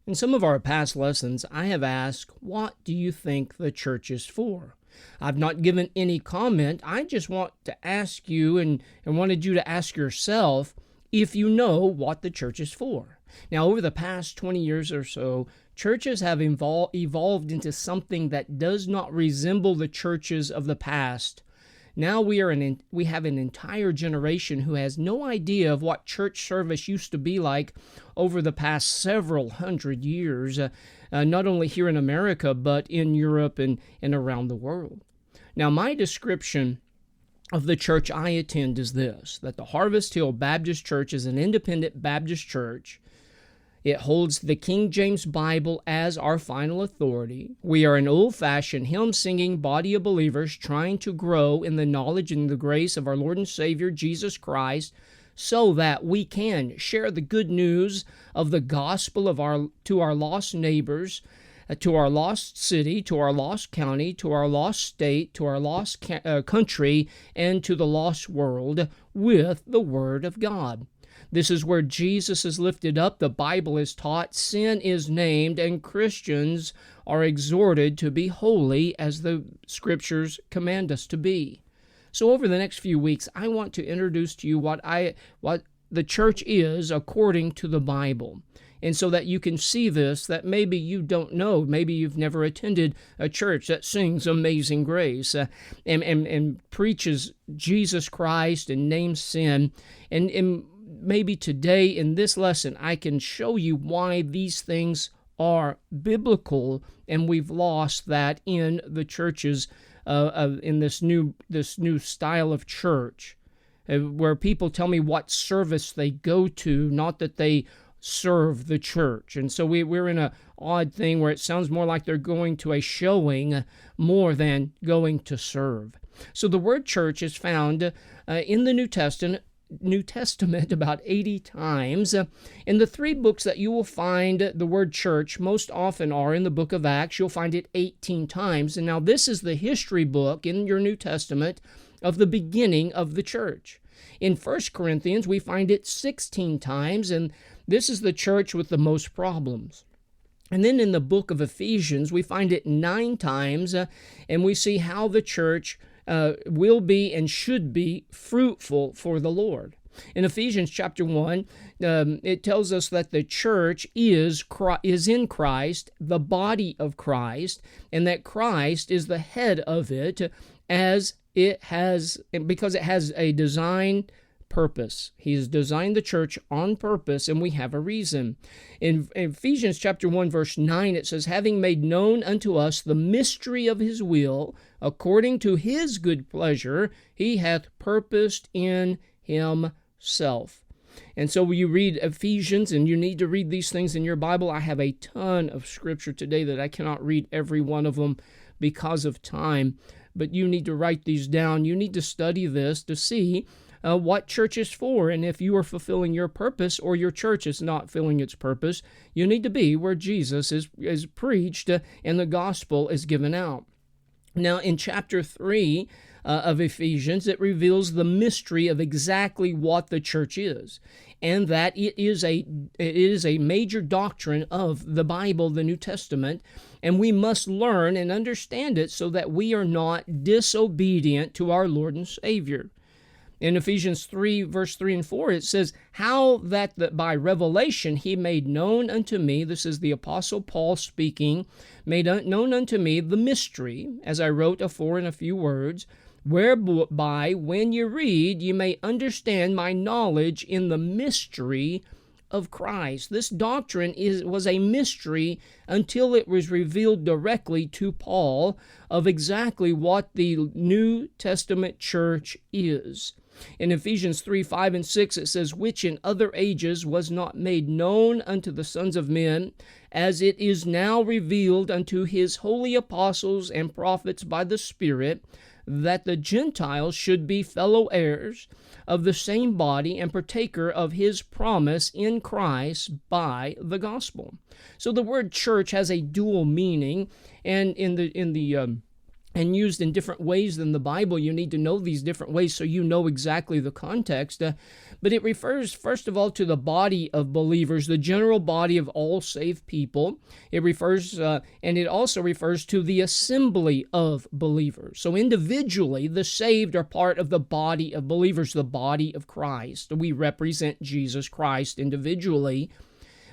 In some of our past lessons, I have asked, what do you think the church is for? I've not given any comment. I just want to ask you and wanted you to ask yourself if you know what the church is for. Now, over the past 20 years or so, churches have evolved into something that does not resemble the churches of the past. Now we have an entire generation who has no idea of what church service used to be like over the past several hundred years, not only here in America, but in Europe and around the world. Now, my description of the church I attend is this, that the Harvest Hill Baptist Church is an independent Baptist church. It holds the King James Bible as our final authority. We are an old-fashioned hymn-singing body of believers trying to grow in the knowledge and the grace of our Lord and Savior Jesus Christ so that we can share the good news of the gospel to our lost neighbors, to our lost city, to our lost county, to our lost state, to our lost country, and to the lost world with the Word of God. This is where Jesus is lifted up, the Bible is taught, sin is named, and Christians are exhorted to be holy as the Scriptures command us to be. So over the next few weeks, I want to introduce to you what the church is according to the Bible. And so that you can see this, that maybe you don't know, maybe you've never attended a church that sings Amazing Grace and preaches Jesus Christ and names sin, and maybe today in this lesson I can show you why these things are biblical, and we've lost that in the churches in this new style of church, where people tell me what service they go to, not that they serve the church. And so we're in an odd thing where it sounds more like they're going to a showing more than going to serve. So the word church is found in the New Testament about 80 times. In the three books that you will find the word church most often are in the book of Acts. You'll find it 18 times. And now this is the history book in your New Testament of the beginning of the church. In 1 Corinthians, we find it 16 times, and this is the church with the most problems. And then in the book of Ephesians, we find it 9 times, and we see how the church will be and should be fruitful for the Lord. In Ephesians chapter 1, it tells us that the church is in Christ, the body of Christ, and that Christ is the head of it because it has a design purpose. He has designed the church on purpose, and we have a reason. In Ephesians chapter 1, verse 9, it says, having made known unto us the mystery of his will, according to his good pleasure, he hath purposed in himself. And so when you read Ephesians, and you need to read these things in your Bible, I have a ton of scripture today that I cannot read every one of them because of time, but you need to write these down. You need to study this to see what church is for, and if you are fulfilling your purpose or your church is not filling its purpose, you need to be where Jesus is preached and the gospel is given out. Now, in chapter 3 of Ephesians, it reveals the mystery of exactly what the church is, and that it is a major doctrine of the Bible, the New Testament, and we must learn and understand it so that we are not disobedient to our Lord and Savior. In Ephesians 3, verse 3 and 4, it says, how that by revelation he made known unto me, this is the Apostle Paul speaking, made known unto me the mystery, as I wrote afore in a few words, whereby when you read, you may understand my knowledge in the mystery of Christ. This doctrine was a mystery until it was revealed directly to Paul of exactly what the New Testament church is. In Ephesians 3, 5, and 6, it says, which in other ages was not made known unto the sons of men, as it is now revealed unto his holy apostles and prophets by the Spirit, that the Gentiles should be fellow heirs of the same body and partaker of his promise in Christ by the gospel. So the word church has a dual meaning, and in the and used in different ways than the Bible. You need to know these different ways so you know exactly the context. But it refers, first of all, to the body of believers, the general body of all saved people. It refers, and it also refers to the assembly of believers. So individually, the saved are part of the body of believers, the body of Christ. We represent Jesus Christ individually.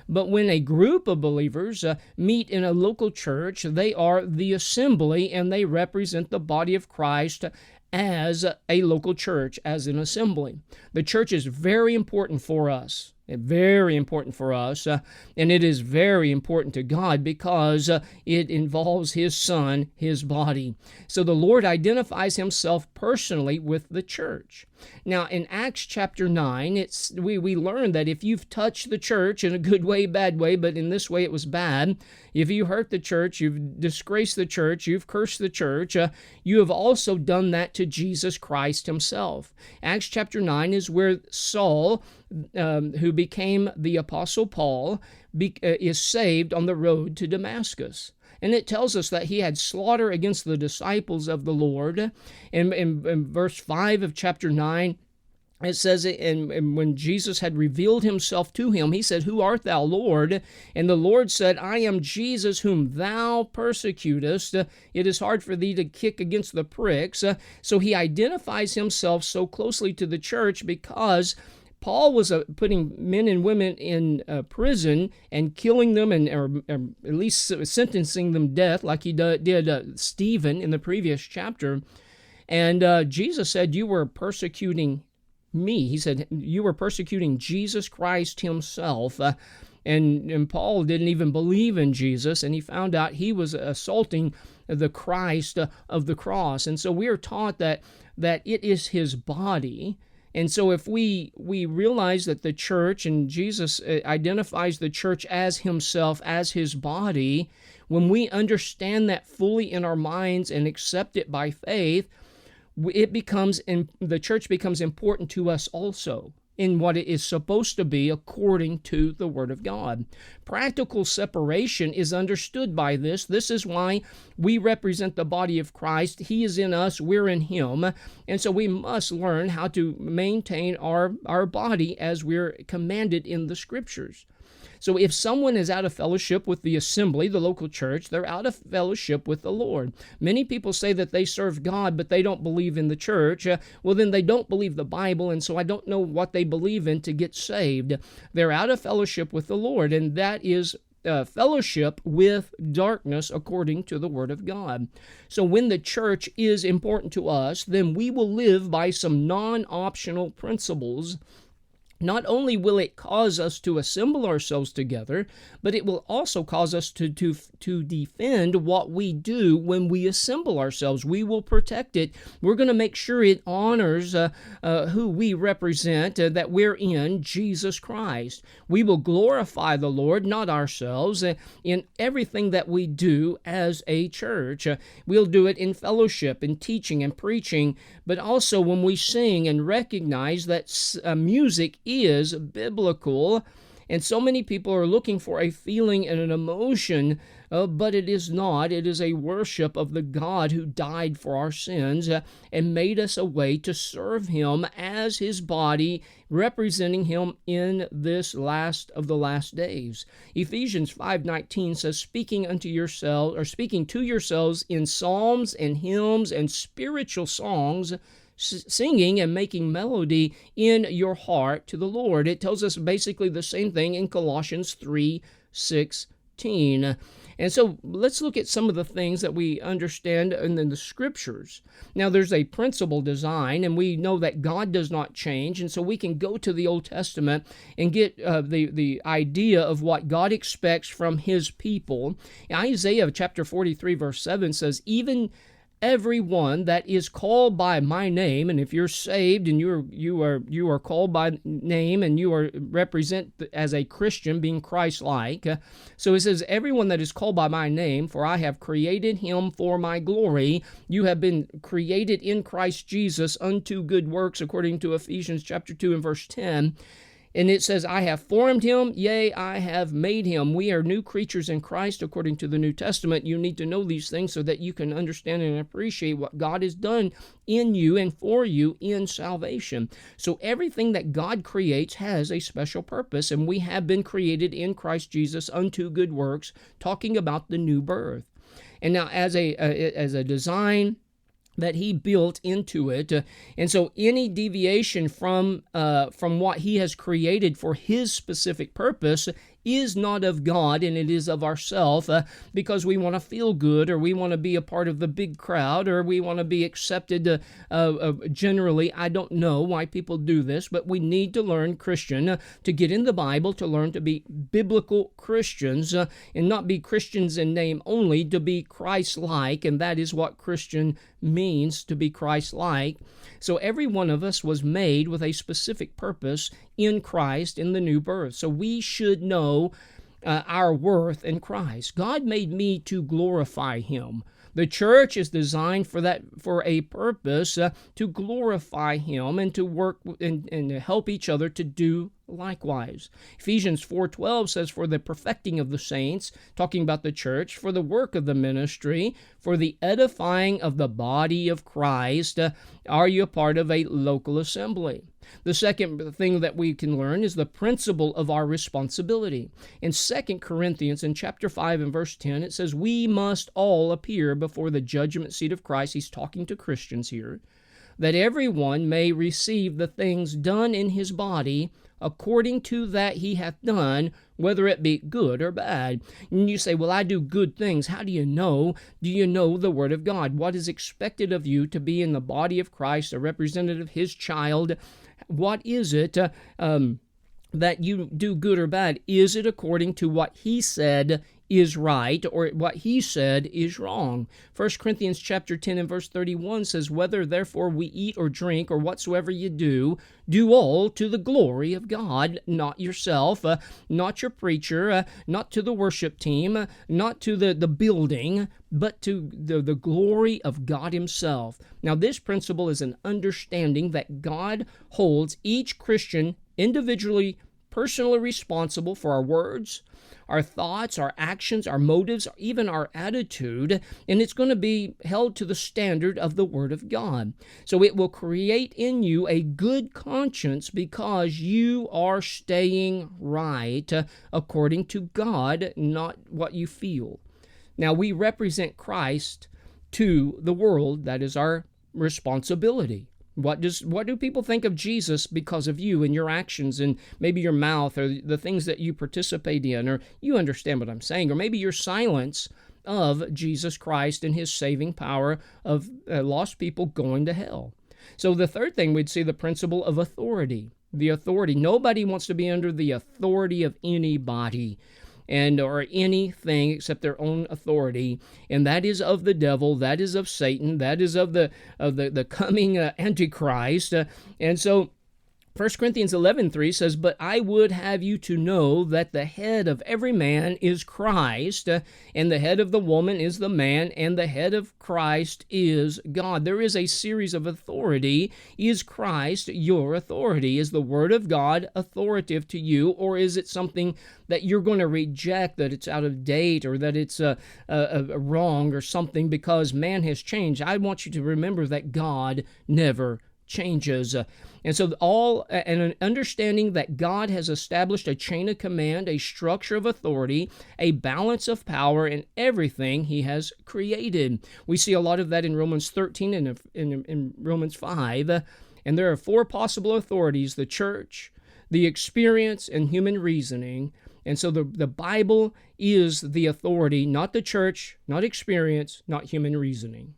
But when a group of believers meet in a local church, they are the assembly, and they represent the body of Christ as a local church, as an assembly. The church is very important for us. Very important for us, and it is very important to God because it involves His Son, His body. So the Lord identifies Himself personally with the church. Now, in Acts chapter 9, we learn that if you've touched the church in a good way, bad way, but in this way it was bad, if you hurt the church, you've disgraced the church, you've cursed the church, you have also done that to Jesus Christ Himself. Acts chapter 9 is where Saul, who became the Apostle Paul, is saved on the road to Damascus. And it tells us that he had slaughter against the disciples of the Lord. In verse 5 of chapter 9, it says, and when Jesus had revealed Himself to him, He said, "Who art thou, Lord?" And the Lord said, "I am Jesus whom thou persecutest. It is hard for thee to kick against the pricks." So He identifies Himself so closely to the church because Paul was putting men and women in prison and killing them, or at least sentencing them to death, like He did Stephen in the previous chapter. And Jesus said, "You were persecuting me." He said, "You were persecuting Jesus Christ Himself." And Paul didn't even believe in Jesus, and he found out he was assaulting the Christ of the cross. And so we are taught that it is His body. And so if we realize that the church, and Jesus identifies the church as Himself, as His body, when we understand that fully in our minds and accept it by faith, the church becomes important to us also in what it is supposed to be according to the Word of God. Practical separation is understood by this. This is why we represent the body of Christ. He is in us, we're in Him, and so we must learn how to maintain our body as we're commanded in the Scriptures. So if someone is out of fellowship with the assembly, the local church, they're out of fellowship with the Lord. Many people say that they serve God, but they don't believe in the church. Well, then they don't believe the Bible, and so I don't know what they believe in to get saved. They're out of fellowship with the Lord, and that is fellowship with darkness according to the Word of God. So when the church is important to us, then we will live by some non-optional principles. Not only will it cause us to assemble ourselves together, but it will also cause us to defend what we do when we assemble ourselves. We will protect it. We're going to make sure it honors who we represent, that we're in Jesus Christ. We will glorify the Lord, not ourselves, in everything that we do as a church. We'll do it in fellowship, in teaching and preaching, but also when we sing and recognize that music is biblical. And so many people are looking for a feeling and an emotion, but it is not. It is a worship of the God who died for our sins and made us a way to serve Him as His body, representing Him in this last of the last days. Ephesians 5:19 says, speaking to yourselves in psalms and hymns and spiritual songs, singing and making melody in your heart to the Lord. It tells us basically the same thing in Colossians 3:16. And so let's look at some of the things that we understand in the Scriptures. Now, there's a principle design, and we know that God does not change, and so we can go to the Old Testament and get the idea of what God expects from His people. Isaiah chapter 43, verse 7 says, even everyone that is called by my name, and if you're saved and you are called by name and you are represent as a Christian, being Christ-like. So it says, everyone that is called by my name, for I have created him for my glory. You have been created in Christ Jesus unto good works, according to Ephesians chapter 2 and verse 10. And it says, I have formed him, yea, I have made him. We are new creatures in Christ according to the New Testament. You need to know these things so that you can understand and appreciate what God has done in you and for you in salvation. So everything that God creates has a special purpose, and we have been created in Christ Jesus unto good works, talking about the new birth. And now as a design that he built into it. And so any deviation from what he has created for his specific purpose is not of God, and it is of ourself, because we want to feel good, or we want to be a part of the big crowd, or we want to be accepted generally. I don't know why people do this, but we need to learn Christian, to get in the Bible, to learn to be biblical Christians, and not be Christians in name only, to be Christ-like, and that is what Christian means, to be Christ-like. So every one of us was made with a specific purpose in Christ in the new birth. So we should know our worth in Christ. God made me to glorify him. The church is designed for a purpose, to glorify him and to work and to help each other to do likewise. Ephesians 4:12 says, for the perfecting of the saints, talking about the church, for the work of the ministry, for the edifying of the body of Christ, are you a part of a local assembly? The second thing that we can learn is the principle of our responsibility. In 2 Corinthians, in chapter 5 and verse 10, it says, we must all appear before the judgment seat of Christ. He's talking to Christians here, that everyone may receive the things done in his body according to that he hath done, whether it be good or bad. And you say, well, I do good things. How do you know? Do you know the Word of God? What is expected of you to be in the body of Christ, a representative, his child? What is it that you do good or bad? Is it according to what he said is right, or what he said is wrong? 1 Corinthians chapter 10 and verse 31 says, whether therefore we eat or drink or whatsoever you do, do all to the glory of God, not yourself, not your preacher, not to the worship team, not to the building, but to the glory of God himself. Now this principle is an understanding that God holds each Christian individually, personally responsible for our words, our thoughts, our actions, our motives, even our attitude, and it's going to be held to the standard of the Word of God. So it will create in you a good conscience because you are staying right according to God, not what you feel. Now we represent Christ to the world. That is our responsibility. What do people think of Jesus because of you and your actions and maybe your mouth or the things that you participate in, or you understand what I'm saying, or maybe your silence of Jesus Christ and his saving power of lost people going to hell. So the third thing, we'd see the principle of authority. The authority. Nobody wants to be under the authority of anybody or anything except their own authority, and that is of the devil, that is of Satan, that is of the coming Antichrist. And so 1 Corinthians 11:3 says, but I would have you to know that the head of every man is Christ, and the head of the woman is the man, and the head of Christ is God. There is a series of authority. Is Christ your authority? Is the Word of God authoritative to you, or is it something that you're going to reject, that it's out of date, or that it's wrong or something because man has changed? I want you to remember that God never changes. And so and an understanding that God has established a chain of command, a structure of authority, a balance of power in everything he has created. We see a lot of that in Romans 13 and in Romans 5. And there are four possible authorities: the church, the experience, and human reasoning. And so the Bible is the authority, not the church, not experience, not human reasoning.